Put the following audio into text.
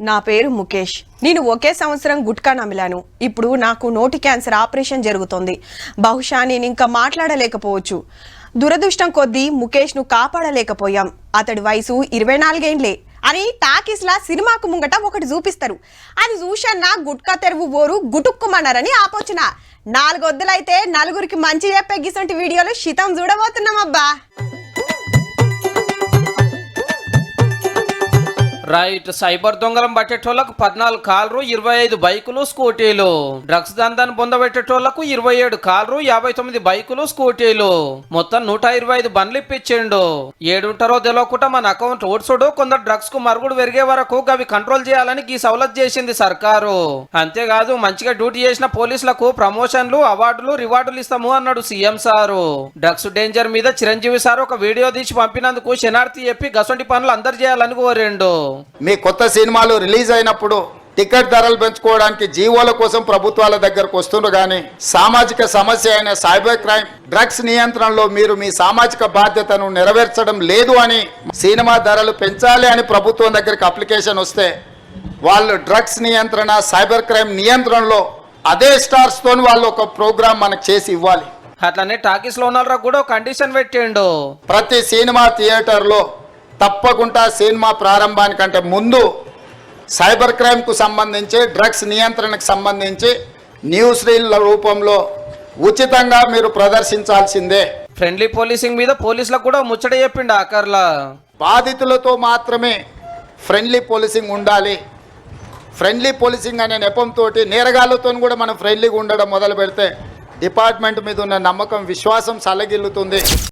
నా పేరు ముఖేష్. నేను ఒకే సంవత్సరం గుట్కా నమిలాను. ఇప్పుడు నాకు నోటి క్యాన్సర్ ఆపరేషన్ జరుగుతోంది. బహుశా నేను ఇంకా మాట్లాడలేకపోవచ్చు. దురదృష్టం కొద్దీ ముఖేష్ను కాపాడలేకపోయాం. అతడి వయసు 24 ఏండ్లే అని టాకీస్లా సినిమాకు ముంగట ఒకటి చూపిస్తారు. అది చూసన్న గుట్కా తెరువు బోరు గుటుక్కుమన్నారని ఆపోచిన. 4 వద్దులైతే నలుగురికి మంచి చెప్పే గిసంటి వీడియోలు శితం చూడబోతున్నాం అబ్బా. రైట్, సైబర్ దొంగలం పట్టేటోళ్లకు 14 కార్లు, 25 బైకులు, స్కూటీలు. డ్రగ్స్ దందాన్ని పొందబెట్టేటోళ్లకు 27 కార్లు, 59 బైకులు, స్కూటీలు. మొత్తం 125 బండ్లు ఇప్పించిండు. ఏడుంటారో తెలియకుండా మన అకౌంట్ ఓడ్చుడు. కొందరు డ్రగ్స్ కు మరుగుడు పెరిగే వరకు అవి కంట్రోల్ చేయాలని ఈ సవలత్ చేసింది సర్కారు. అంతేకాదు, మంచిగా డ్యూటీ చేసిన పోలీసులకు ప్రమోషన్లు, అవార్డులు, రివార్డులు ఇస్తాము అన్నాడు సీఎం సారు. డ్రగ్స్ డేంజర్ మీద చిరంజీవి సార్ ఒక వీడియో తీసి పంపినందుకు శనార్థి చెప్పి గసొంటి పనులు అందరు చేయాలని కోరిండు. మీ కొత్త సినిమాలు రిలీజ్ అయినప్పుడు టికెట్ ధరలు పెంచుకోవడానికి జీవోల కోసం ప్రభుత్వాల దగ్గరకు వస్తుండ్రు. కానీ సామాజిక సమస్య అయిన సైబర్ క్రైమ్, డ్రగ్స్ నియంత్రణలో మీరు మీ సామాజిక బాధ్యతను నెరవేర్చడం లేదు అని, సినిమా ధరలు పెంచాలి అని ప్రభుత్వం దగ్గరికి అప్లికేషన్ వస్తే వాళ్ళు డ్రగ్స్ నియంత్రణ, సైబర్ క్రైమ్ నియంత్రణలో అదే స్టార్స్ తోని వాళ్ళు ఒక ప్రోగ్రామ్ మనకు చేసి ఇవ్వాలి. అట్లనే టాకీస్ లో ఉన్న కూడా కండిషన్ పెట్టిండు. ప్రతి సినిమా థియేటర్లో తప్పకుండా సినిమా ప్రారంభానికంటే ముందు సైబర్ క్రైమ్కు సంబంధించి, డ్రగ్స్ నియంత్రణకు సంబంధించి న్యూస్ రీల్ రూపంలో ఉచితంగా మీరు ప్రదర్శించాల్సిందే. ఫ్రెండ్లీ పోలీసింగ్ మీద పోలీసులకు కూడా ముచ్చట చెప్పిండు ఆకర్లా. బాధితులతో మాత్రమే ఫ్రెండ్లీ పోలీసింగ్ ఉండాలి. ఫ్రెండ్లీ పోలీసింగ్ అనే నెపంతో నేరగాళ్లతో కూడా మనం ఫ్రెండ్లీగా ఉండడం మొదలు పెడితే డిపార్ట్మెంట్ మీద ఉన్న నమ్మకం, విశ్వాసం సలగిల్లుతుంది.